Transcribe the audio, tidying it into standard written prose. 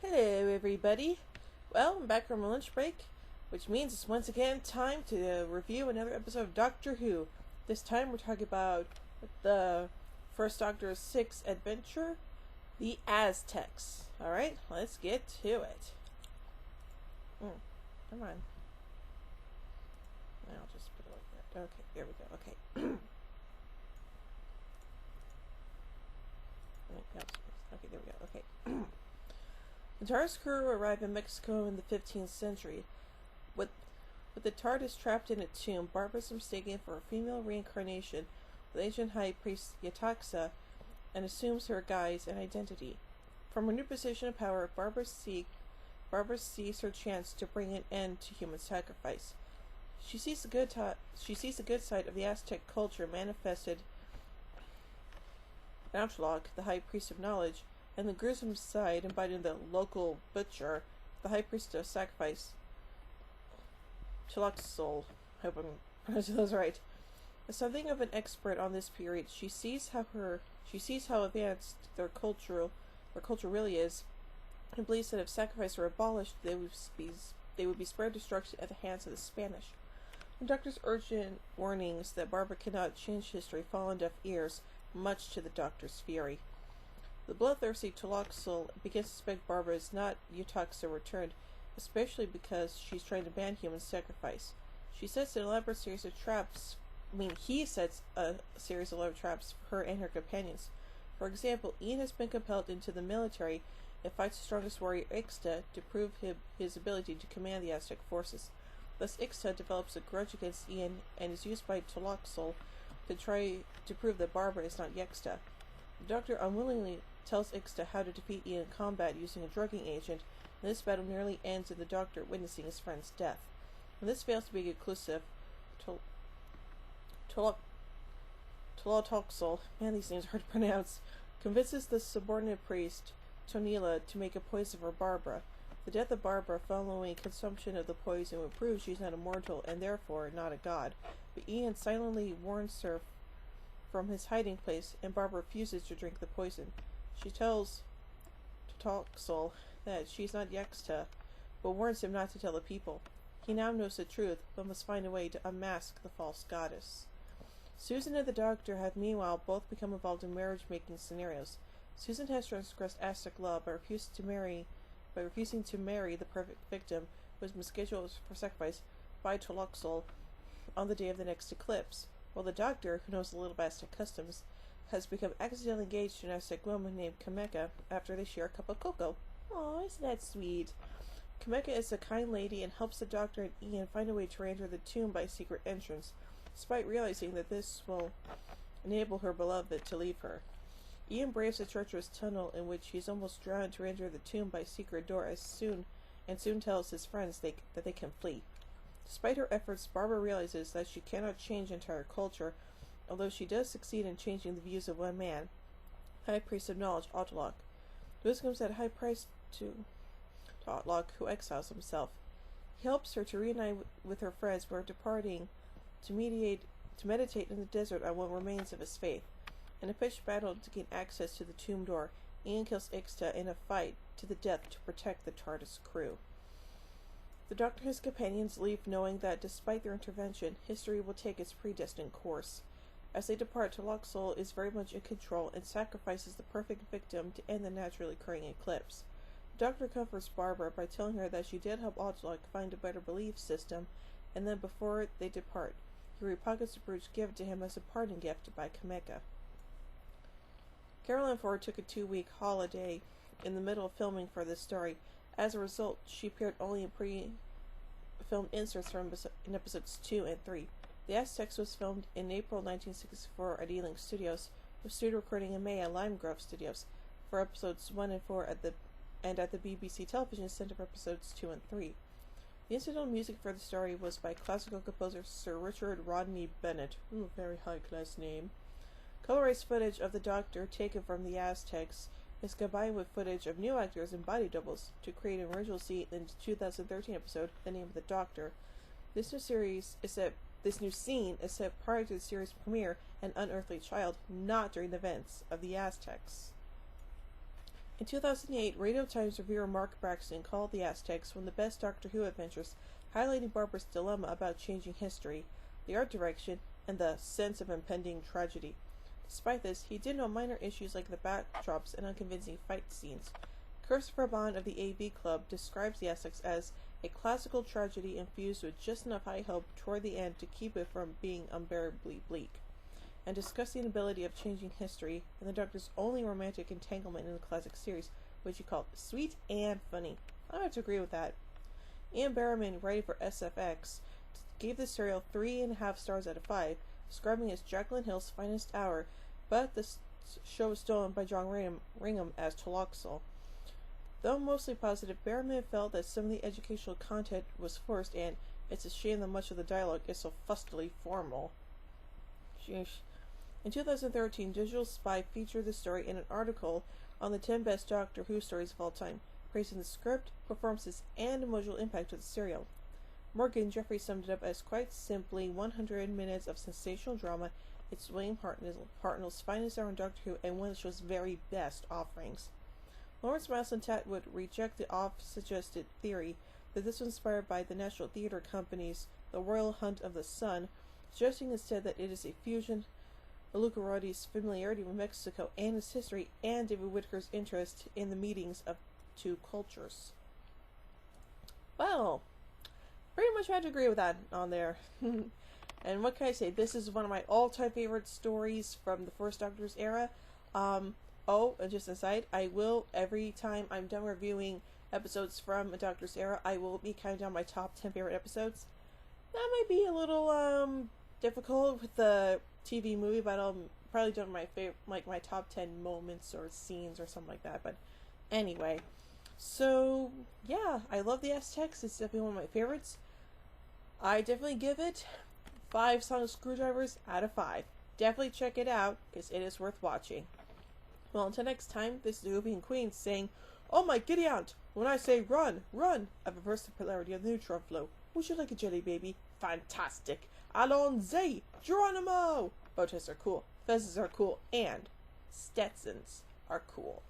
Hello everybody. Well, I'm back from my lunch break, which means it's once again time to review another episode of Doctor Who. This time we're talking about the first Doctor's 6th adventure, the Aztecs. Alright, let's get to it. Come on. I'll just put it like that. Okay, there we go. Okay. Okay, there we go. Okay. The TARDIS crew arrived in Mexico in the 15th century. With the TARDIS trapped in a tomb, Barbara is mistaken for a female reincarnation with ancient high priest Yetaxa and assumes her guise and identity. From her new position of power, Barbara sees her chance to bring an end to human sacrifice. She sees the good side of the Aztec culture manifested in Outlook, the high priest of knowledge, and the gruesome side embodied in the local butcher, the high priest of sacrifice, Tloxol. I hope I'm pronouncing those right. As something of an expert on this period, she sees how advanced their culture really is, and believes that if sacrifice were abolished, they would be spared destruction at the hands of the Spanish. The Doctor's urgent warnings that Barbara cannot change history fall on deaf ears, much to the Doctor's fury. The bloodthirsty Tloxol begins to suspect Barbara is not Yetaxa returned, especially because she's trying to ban human sacrifice. He sets a series of traps for her and her companions. For example, Ian has been compelled into the military and fights the strongest warrior Ixta to prove his ability to command the Aztec forces. Thus, Ixta develops a grudge against Ian and is used by Tloxol to try to prove that Barbara is not Yexta. The Doctor unwillingly tells Ixta how to defeat Ian in combat using a drugging agent, and this battle nearly ends in the Doctor witnessing his friend's death. When this fails to be conclusive, Tloxol, man, these names are hard to pronounce, convinces the subordinate priest, Tonila, to make a poison for Barbara. The death of Barbara following consumption of the poison would prove she's not immortal and therefore not a god, but Ian silently warns her from his hiding place, and Barbara refuses to drink the poison. She tells Tloxol that she's not Yexta, but warns him not to tell the people. He now knows the truth, but must find a way to unmask the false goddess. Susan and the Doctor have meanwhile both become involved in marriage-making scenarios. Susan has transgressed Aztec law by refusing to marry the perfect victim who has been scheduled for sacrifice by Tloxol on the day of the next eclipse, while the Doctor, who knows a little about Aztec customs, has become accidentally engaged to an Aztec woman named Kameka after they share a cup of cocoa. Aw, isn't that sweet? Kameka is a kind lady and helps the Doctor and Ian find a way to enter the tomb by secret entrance, despite realizing that this will enable her beloved to leave her. Ian braves a treacherous tunnel in which he is almost drowned to enter the tomb by secret door soon tells his friends that they can flee. Despite her efforts, Barbara realizes that she cannot change entire culture, although she does succeed in changing the views of one man, High Priest of Knowledge, Outlook. This comes at a high price to Outlook, who exiles himself. He helps her to reunite with her friends who are departing to meditate in the desert on what remains of his faith. In a pitched battle to gain access to the tomb door, Ian kills Ixta in a fight to the death to protect the TARDIS crew. The Doctor and his companions leave knowing that, despite their intervention, history will take its predestined course. As they depart, Tloxol is very much in control and sacrifices the perfect victim to end the naturally occurring eclipse. The Doctor comforts Barbara by telling her that she did help Outlook find a better belief system, and then before they depart, he repockets the brooch given to him as a parting gift by Kameka. Caroline Ford took a 2-week holiday in the middle of filming for this story. As a result, she appeared only in pre-filmed inserts in episodes 2 and 3. The Aztecs was filmed in April 1964 at Ealing Studios, with studio recording in May at Lime Grove Studios for episodes 1 and 4 at the BBC Television Centre for episodes 2 and 3. The incidental music for the story was by classical composer Sir Richard Rodney Bennett. Ooh, very high-class name. Colorized footage of the Doctor taken from the Aztecs is combined with footage of new actors and body doubles to create an original scene in the 2013 episode, The Name of the Doctor. This new scene is set prior to the series premiere, An Unearthly Child, not during the events of the Aztecs. In 2008, Radio Times reviewer Mark Braxton called The Aztecs one of the best Doctor Who adventures, highlighting Barbara's dilemma about changing history, the art direction, and the sense of impending tragedy. Despite this, he did note minor issues like the backdrops and unconvincing fight scenes. Christopher Bond of the AV Club describes The Aztecs as a classical tragedy infused with just enough high hope toward the end to keep it from being unbearably bleak, and discussed the inability of changing history and the Doctor's only romantic entanglement in the classic series, which he called sweet and funny. I have to agree with that. Ian Barrowman, writing for SFX, gave the serial 3.5 stars out of 5, describing it as Jacqueline Hill's finest hour, but the show was stolen by John Ringham as Toloxol. Though mostly positive, Barrowman felt that some of the educational content was forced, and it's a shame that much of the dialogue is so fustily formal. Sheesh. In 2013, Digital Spy featured the story in an article on the 10 best Doctor Who stories of all time, praising the script, performances, and emotional impact of the serial. Morgan Jeffrey summed it up as quite simply 100 minutes of sensational drama. It's William Hartnell's finest hour in Doctor Who and one of the show's very best offerings. Lawrence Maslin-Tat would reject the oft-suggested theory that this was inspired by the National Theatre Company's The Royal Hunt of the Sun, suggesting instead that it is a fusion of Luca Rotti's familiarity with Mexico and its history, and David Whittaker's interest in the meetings of two cultures. Well, pretty much had to agree with that on there. And what can I say? This is one of my all-time favorite stories from the first Doctor's era. Oh, and just aside, I will, every time I'm done reviewing episodes from a Doctor's era, I will be counting down my top 10 favorite episodes. That might be a little, difficult with the TV movie, but I'll probably do my top 10 moments or scenes or something like that. But anyway, so yeah, I love the Aztecs. It's definitely one of my favorites. I definitely give it 5 sonic screwdrivers out of 5. Definitely check it out, because it is worth watching. Well, until next time, this is the Whooping Queen saying, "Oh my giddy aunt, when I say run, run, I've reversed the polarity of the neutron flow. Would you like a jelly baby? Fantastic! Allons-y! Geronimo!" Bow ties are cool, fezzes are cool, and Stetsons are cool.